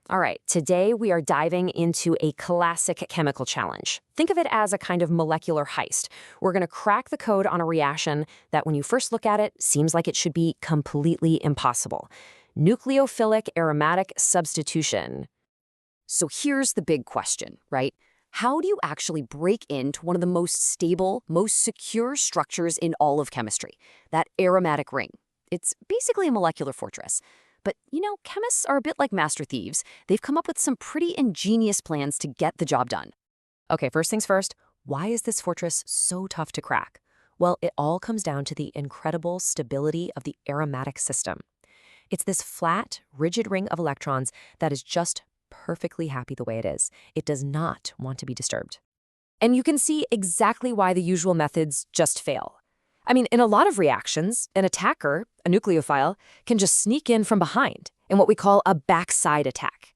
All right, today we are diving into a classic chemical challenge. Think of it as a kind of molecular heist. We're going to crack the code on a reaction that when you first look at it, seems like it should be completely impossible. Nucleophilic aromatic substitution. So here's the big question, right? How do you actually break into one of the most stable, most secure structures in all of chemistry, that aromatic ring? It's basically a molecular fortress. But, chemists are a bit like master thieves. They've come up with some pretty ingenious plans to get the job done. Okay, first things first, why is this fortress so tough to crack? Well, it all comes down to the incredible stability of the aromatic system. It's this flat, rigid ring of electrons that is just perfectly happy the way it is. It does not want to be disturbed. And you can see exactly why the usual methods just fail. I mean, in a lot of reactions, an attacker, a nucleophile, can just sneak in from behind in what we call a backside attack.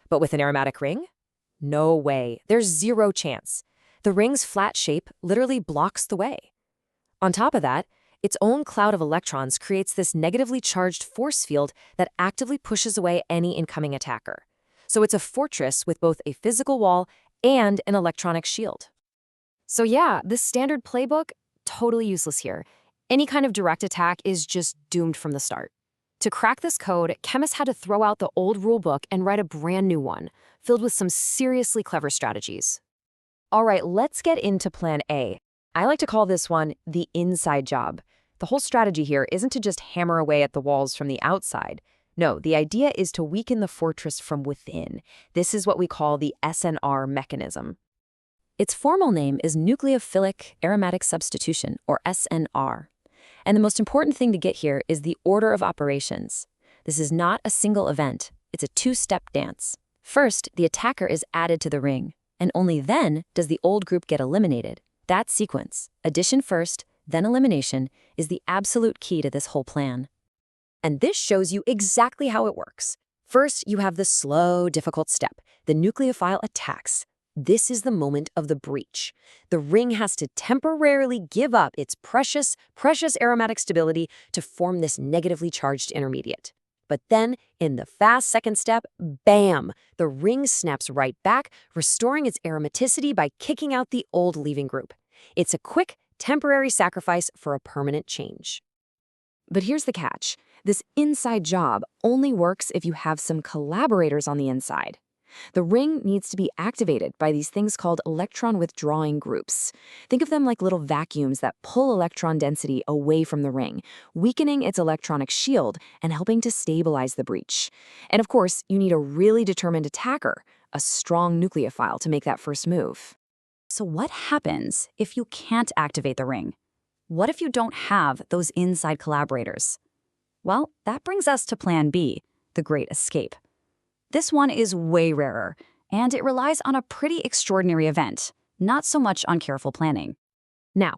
But with an aromatic ring? No way. There's zero chance. The ring's flat shape literally blocks the way. On top of that, its own cloud of electrons creates this negatively charged force field that actively pushes away any incoming attacker. So it's a fortress with both a physical wall and an electronic shield. So yeah, this standard playbook, totally useless here. Any kind of direct attack is just doomed from the start. To crack this code, chemists had to throw out the old rulebook and write a brand new one, filled with some seriously clever strategies. All right, let's get into plan A. I like to call this one the inside job. The whole strategy here isn't to just hammer away at the walls from the outside. No, the idea is to weaken the fortress from within. This is what we call the SN2AR mechanism. Its formal name is nucleophilic aromatic substitution, or SN2AR. And the most important thing to get here is the order of operations. This is not a single event. It's a two-step dance. First, the attacker is added to the ring, and only then does the old group get eliminated. That sequence, addition first, then elimination, is the absolute key to this whole plan. And this shows you exactly how it works. First, you have the slow, difficult step. The nucleophile attacks. This is the moment of the breach. The ring has to temporarily give up its precious aromatic stability to form this negatively charged intermediate. But then, in the fast second step, bam! The ring snaps right back, restoring its aromaticity by kicking out the old leaving group. It's a quick, temporary sacrifice for a permanent change. But here's the catch. This inside job only works if you have some collaborators on the inside. The ring needs to be activated by these things called electron withdrawing groups. Think of them like little vacuums that pull electron density away from the ring, weakening its electronic shield and helping to stabilize the breach. And of course, you need a really determined attacker, a strong nucleophile, to make that first move. So what happens if you can't activate the ring? What if you don't have those inside collaborators? Well, that brings us to plan B, the Great Escape. This one is way rarer, and it relies on a pretty extraordinary event, not so much on careful planning. Now,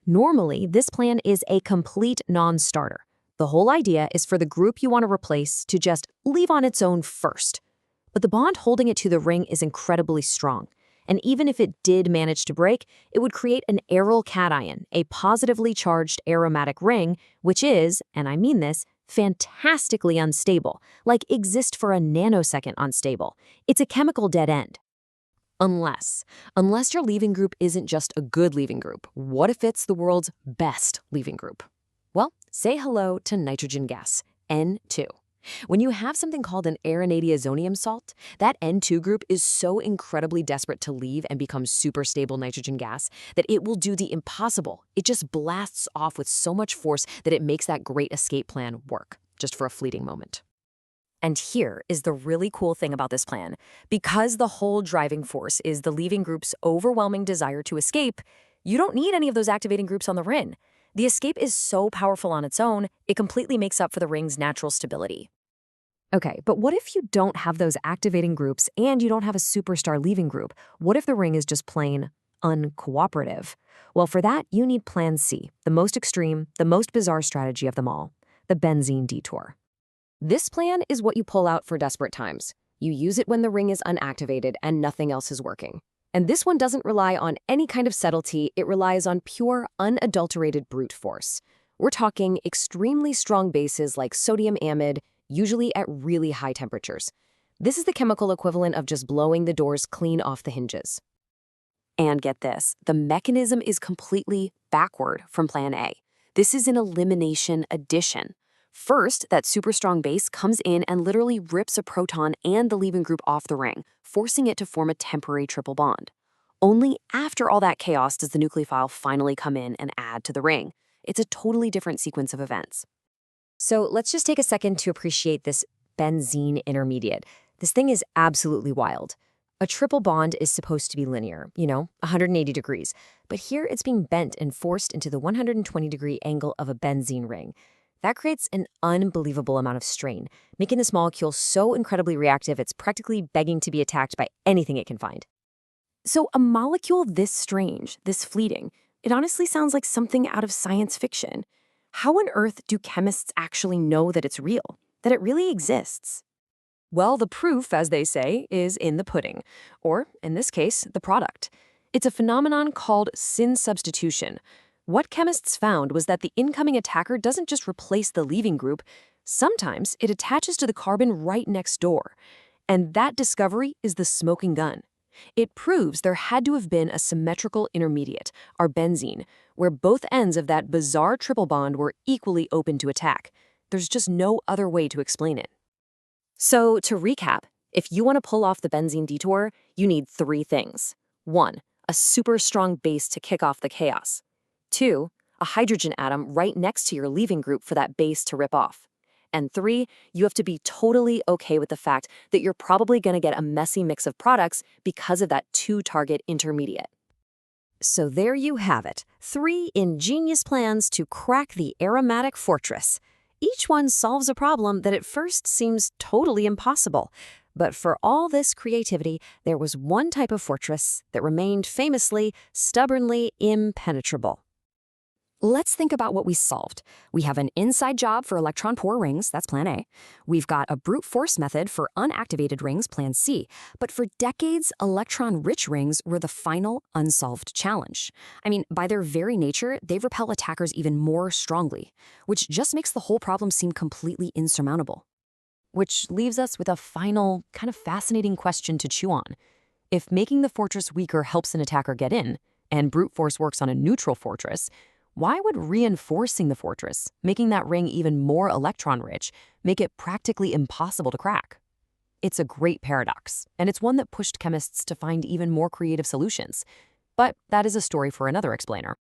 normally this plan is a complete non-starter. The whole idea is for the group you want to replace to just leave on its own first. But the bond holding it to the ring is incredibly strong. And even if it did manage to break, it would create an aryl cation, a positively charged aromatic ring, which is, and I mean this, fantastically unstable, like exist for a nanosecond unstable. It's a chemical dead end. Unless your leaving group isn't just a good leaving group. What if it's the world's best leaving group? Well, say hello to nitrogen gas, N2. When you have something called an aronadiazonium salt, that N2 group is so incredibly desperate to leave and become super stable nitrogen gas that it will do the impossible. It just blasts off with so much force that it makes that great escape plan work, just for a fleeting moment. And here is the really cool thing about this plan. Because the whole driving force is the leaving group's overwhelming desire to escape, you don't need any of those activating groups on the ring. The escape is so powerful on its own, it completely makes up for the ring's natural stability. Okay, but what if you don't have those activating groups and you don't have a superstar leaving group? What if the ring is just plain uncooperative? Well, for that, you need Plan C, the most extreme, the most bizarre strategy of them all, the benzene detour. This plan is what you pull out for desperate times. You use it when the ring is unactivated and nothing else is working. And this one doesn't rely on any kind of subtlety, it relies on pure, unadulterated brute force. We're talking extremely strong bases like sodium amide, usually at really high temperatures. This is the chemical equivalent of just blowing the doors clean off the hinges. And get this, the mechanism is completely backward from plan A. This is an elimination addition. First, that super strong base comes in and literally rips a proton and the leaving group off the ring, forcing it to form a temporary triple bond. Only after all that chaos does the nucleophile finally come in and add to the ring. It's a totally different sequence of events. So let's just take a second to appreciate this benzene intermediate. This thing is absolutely wild. A triple bond is supposed to be linear, 180 degrees. But here it's being bent and forced into the 120-degree angle of a benzene ring. That creates an unbelievable amount of strain, making this molecule so incredibly reactive it's practically begging to be attacked by anything it can find. So a molecule this strange, this fleeting, it honestly sounds like something out of science fiction. How on earth do chemists actually know that it's real, that it really exists? Well, the proof, as they say, is in the pudding, or, in this case, the product. It's a phenomenon called syn substitution. What chemists found was that the incoming attacker doesn't just replace the leaving group, sometimes it attaches to the carbon right next door. And that discovery is the smoking gun. It proves there had to have been a symmetrical intermediate, our benzene, where both ends of that bizarre triple bond were equally open to attack. There's just no other way to explain it. So, to recap, if you want to pull off the benzene detour, you need 3 things. 1, a super strong base to kick off the chaos. 2, a hydrogen atom right next to your leaving group for that base to rip off. And 3, you have to be totally okay with the fact that you're probably going to get a messy mix of products because of that 2-target intermediate. So there you have it, 3 ingenious plans to crack the aromatic fortress. Each one solves a problem that at first seems totally impossible. But for all this creativity, there was one type of fortress that remained famously, stubbornly impenetrable. Let's think about what we solved. We have an inside job for electron-poor rings, that's plan A. We've got a brute force method for unactivated rings, plan C. But for decades, electron-rich rings were the final unsolved challenge. I mean, by their very nature, they repel attackers even more strongly, which just makes the whole problem seem completely insurmountable. Which leaves us with a final, kind of fascinating question to chew on. If making the fortress weaker helps an attacker get in, and brute force works on a neutral fortress, why would reinforcing the fortress, making that ring even more electron-rich, make it practically impossible to crack? It's a great paradox, and it's one that pushed chemists to find even more creative solutions. But that is a story for another explainer.